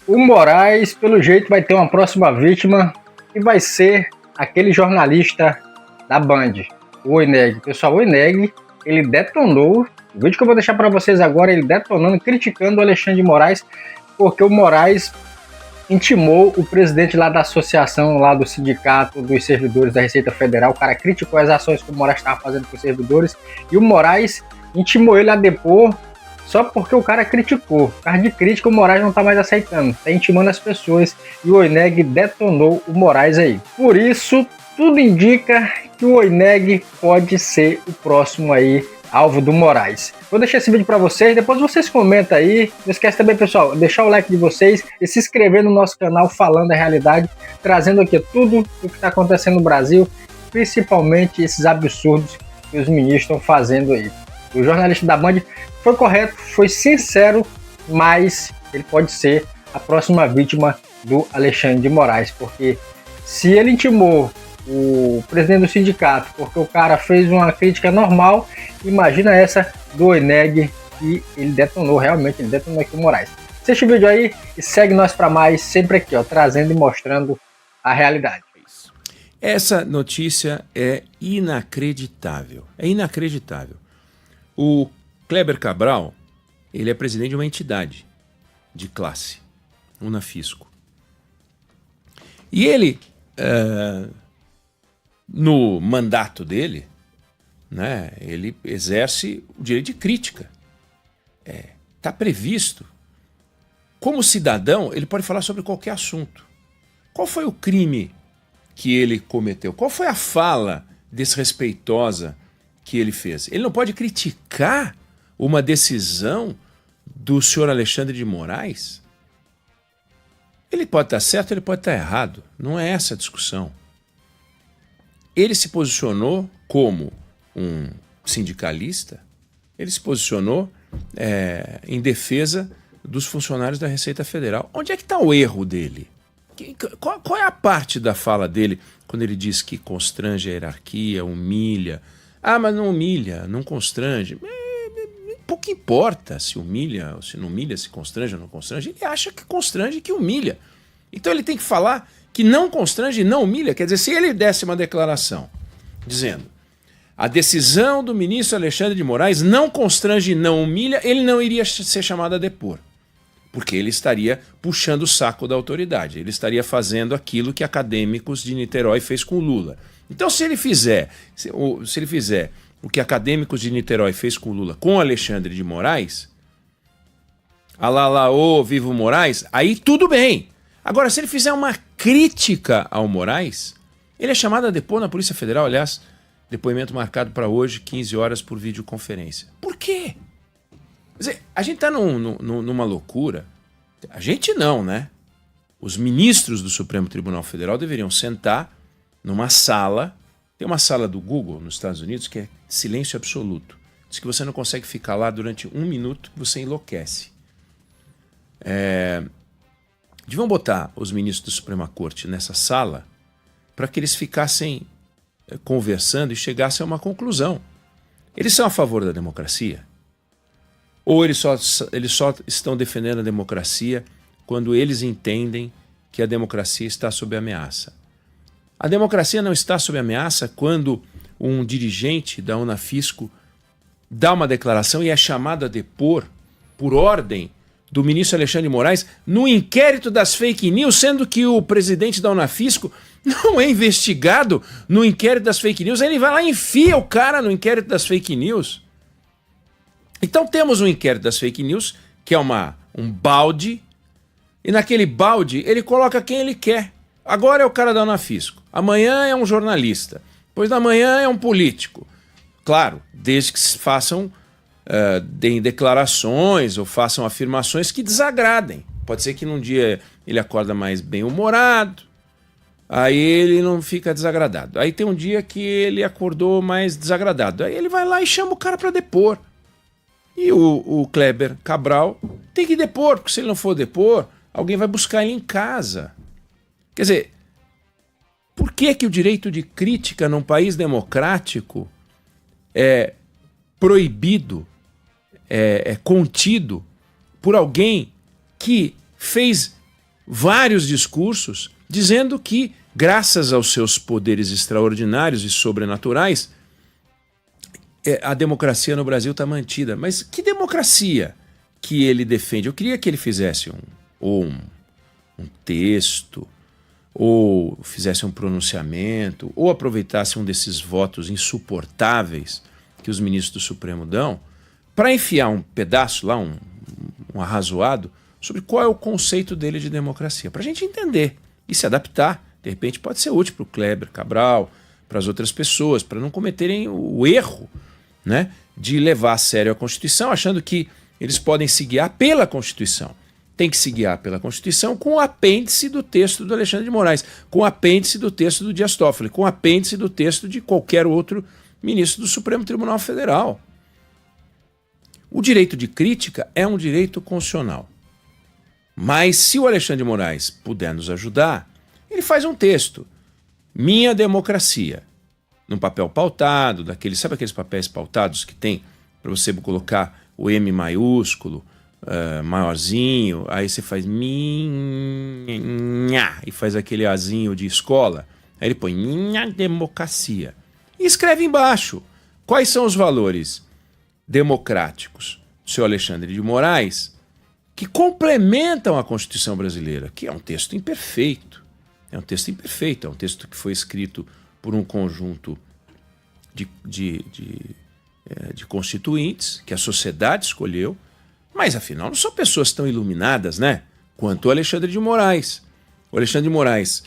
O Moraes, pelo jeito, vai ter uma próxima vítima que vai ser aquele jornalista da Band, o Oineg. Pessoal, o Oineg, ele detonou, o vídeo que eu vou deixar para vocês agora, ele detonando, criticando o Alexandre de Moraes, porque o Moraes intimou o presidente lá da associação, lá do sindicato dos servidores da Receita Federal. O cara criticou as ações que o Moraes estava fazendo com os servidores, e o Moraes intimou ele a depor só porque o cara criticou. Por causa de crítica, o Moraes não tá mais aceitando, tá intimando as pessoas, e o Oineg detonou o Moraes aí. Por isso, tudo indica que o Oineg pode ser o próximo aí alvo do Moraes. Vou deixar esse vídeo para vocês, depois vocês comentam aí. Não esquece também, pessoal, deixar o like de vocês e se inscrever no nosso canal Falando a Realidade, trazendo aqui tudo o que está acontecendo no Brasil, principalmente esses absurdos que os ministros estão fazendo aí. O jornalista da Band foi correto, foi sincero, mas ele pode ser a próxima vítima do Alexandre de Moraes, porque se ele intimou o presidente do sindicato porque o cara fez uma crítica normal, imagina essa do Oineg, que ele detonou, realmente ele detonou aqui o Moraes. Assiste o vídeo aí e segue nós para mais, sempre aqui, ó, trazendo e mostrando a realidade. Essa notícia é inacreditável, O Kleber Cabral, ele é presidente de uma entidade de classe, Unafisco. E ele, no mandato dele, né, ele exerce o direito de crítica. Está previsto. Como cidadão, ele pode falar sobre qualquer assunto. Qual foi o crime que ele cometeu? Qual foi a fala desrespeitosa que ele fez? Ele não pode criticar uma decisão do senhor Alexandre de Moraes? Ele pode estar certo, ele pode estar errado. Não é essa a discussão. Ele se posicionou como um sindicalista, ele se posicionou em defesa dos funcionários da Receita Federal. Onde é que está o erro dele? Qual é a parte da fala dele quando ele diz que constrange a hierarquia, humilha? Ah, mas não humilha, não constrange. Pouco importa se humilha ou se não humilha, se constrange ou não constrange. Ele acha que constrange e que humilha. Então ele tem que falar que não constrange e não humilha. Quer dizer, se ele desse uma declaração dizendo a decisão do ministro Alexandre de Moraes não constrange e não humilha, ele não iria ser chamado a depor. Porque ele estaria puxando o saco da autoridade. Ele estaria fazendo aquilo que Acadêmicos de Niterói fez com o Lula. Então, se ele fizer o que Acadêmicos de Niterói fez com o Lula com o Alexandre de Moraes, viva o Moraes, aí tudo bem. Agora, se ele fizer uma crítica ao Moraes, ele é chamado a depor na Polícia Federal, aliás, depoimento marcado para hoje, 15 horas por videoconferência. Por quê? Quer dizer, a gente está numa loucura. A gente não, né? Os ministros do Supremo Tribunal Federal deveriam sentar numa sala. Tem uma sala do Google nos Estados Unidos que é silêncio absoluto. Diz que você não consegue ficar lá durante 1 minuto, que você enlouquece. Deviam botar os ministros da Suprema Corte nessa sala para que eles ficassem conversando e chegassem a uma conclusão. Eles são a favor da democracia? Ou eles só estão defendendo a democracia quando eles entendem que a democracia está sob ameaça? A democracia não está sob ameaça quando um dirigente da Unafisco dá uma declaração e é chamado a depor por ordem do ministro Alexandre de Moraes no inquérito das fake news, sendo que o presidente da Unafisco não é investigado no inquérito das fake news. Ele vai lá e enfia o cara no inquérito das fake news. Então temos um inquérito das fake news, que é um balde, e naquele balde ele coloca quem ele quer. Agora é o cara da Unafisco, amanhã é um jornalista, depois da manhã é um político. Claro, desde que façam deem declarações ou façam afirmações que desagradem. Pode ser que num dia ele acorda mais bem-humorado, aí ele não fica desagradado. Aí tem um dia que ele acordou mais desagradado, aí ele vai lá e chama o cara para depor. E o Kleber Cabral tem que depor, porque se ele não for depor, alguém vai buscar ele em casa. Quer dizer, por que o direito de crítica num país democrático é proibido, é contido por alguém que fez vários discursos dizendo que, graças aos seus poderes extraordinários e sobrenaturais, a democracia no Brasil está mantida. Mas que democracia que ele defende? Eu queria que ele fizesse um texto, ou fizesse um pronunciamento, ou aproveitasse um desses votos insuportáveis que os ministros do Supremo dão, para enfiar um pedaço lá, um arrazoado, sobre qual é o conceito dele de democracia, para a gente entender e se adaptar. De repente pode ser útil para o Kleber Cabral, para as outras pessoas, para não cometerem o erro, né, de levar a sério a Constituição, achando que eles podem se guiar pela Constituição. Tem que se guiar pela Constituição com o apêndice do texto do Alexandre de Moraes, com o apêndice do texto do Dias Toffoli, com o apêndice do texto de qualquer outro ministro do Supremo Tribunal Federal. O direito de crítica é um direito constitucional. Mas se o Alexandre de Moraes puder nos ajudar, ele faz um texto. Minha democracia. Num papel pautado, sabe aqueles papéis pautados que tem para você colocar o M maiúsculo, maiorzinho, aí você faz minha e faz aquele azinho de escola, aí ele põe minha democracia e escreve embaixo quais são os valores democráticos do seu Alexandre de Moraes que complementam a Constituição brasileira, que é um texto imperfeito. É um texto imperfeito, é um texto que foi escrito por um conjunto de constituintes que a sociedade escolheu, mas afinal não são pessoas tão iluminadas, né, quanto o Alexandre de Moraes. O Alexandre de Moraes,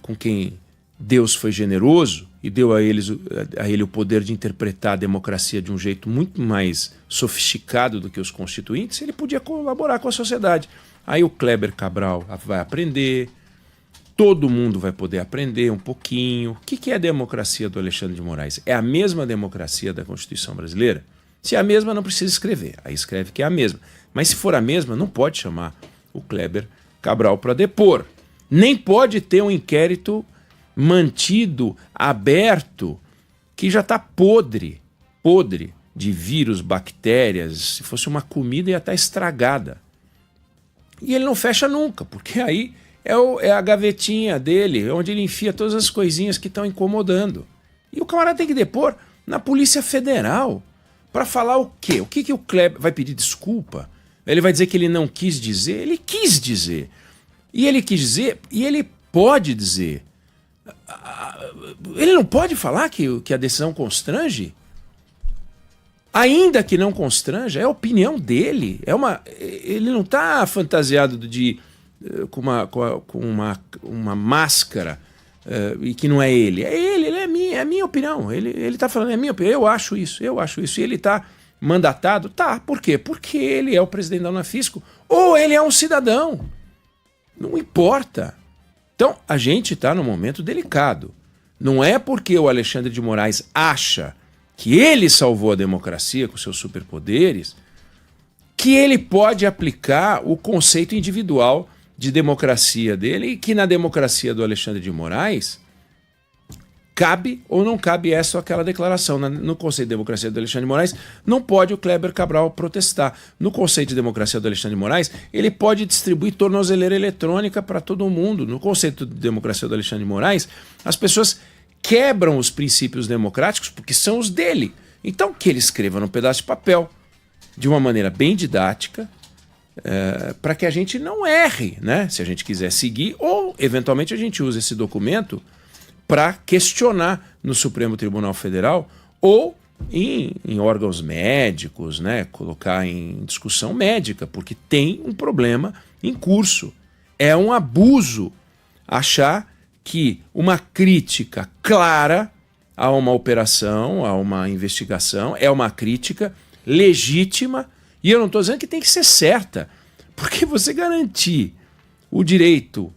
com quem Deus foi generoso e deu a ele o poder de interpretar a democracia de um jeito muito mais sofisticado do que os constituintes, ele podia colaborar com a sociedade. Aí o Kleber Cabral vai aprender, todo mundo vai poder aprender um pouquinho. O que é a democracia do Alexandre de Moraes? É a mesma democracia da Constituição brasileira? Se é a mesma, não precisa escrever. Aí escreve que é a mesma. Mas se for a mesma, não pode chamar o Kleber Cabral para depor. Nem pode ter um inquérito mantido, aberto, que já está podre de vírus, bactérias. Se fosse uma comida, ia estar estragada. E ele não fecha nunca, porque aí é a gavetinha dele, onde ele enfia todas as coisinhas que estão incomodando. E o camarada tem que depor na Polícia Federal para falar o quê? O que o Kleber vai pedir desculpa? Ele vai dizer que ele não quis dizer? Ele quis dizer. E ele quis dizer, e ele pode dizer. Ele não pode falar que a decisão constrange? Ainda que não constranja, é a opinião dele. Ele não está fantasiado com uma máscara e que não é ele. É a minha opinião. Ele está falando, é a minha opinião. Eu acho isso. E ele está mandatado? Tá. Por quê? Porque ele é o presidente da Unafisco ou ele é um cidadão. Não importa. Então, a gente está num momento delicado. Não é porque o Alexandre de Moraes acha que ele salvou a democracia com seus superpoderes que ele pode aplicar o conceito individual de democracia dele e que na democracia do Alexandre de Moraes cabe ou não cabe essa ou aquela declaração. No conceito de democracia do Alexandre de Moraes, não pode o Kleber Cabral protestar. No conceito de democracia do Alexandre de Moraes, ele pode distribuir tornozeleira eletrônica para todo mundo. No conceito de democracia do Alexandre de Moraes, as pessoas quebram os princípios democráticos porque são os dele. Então, que ele escreva num pedaço de papel, de uma maneira bem didática, para que a gente não erre, né? Se a gente quiser seguir, ou eventualmente a gente usa esse documento para questionar no Supremo Tribunal Federal ou em órgãos médicos, né? Colocar em discussão médica, porque tem um problema em curso. É um abuso achar que uma crítica clara a uma operação, a uma investigação, é uma crítica legítima, e eu não estou dizendo que tem que ser certa, porque você garantir o direito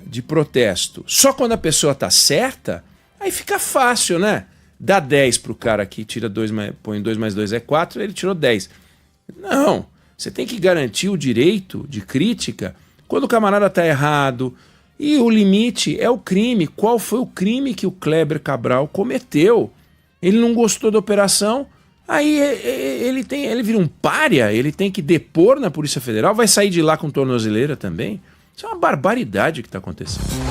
de protesto só quando a pessoa está certa, aí fica fácil, né? Dá 10 para o cara que tira 2, põe 2 mais 2 é 4, ele tirou 10. Não, você tem que garantir o direito de crítica quando o camarada está errado. E o limite é o crime. Qual foi o crime que o Kleber Cabral cometeu? Ele não gostou da operação, Aí ele vira um pária, ele tem que depor na Polícia Federal, vai sair de lá com tornozeleira também. Isso é uma barbaridade que está acontecendo.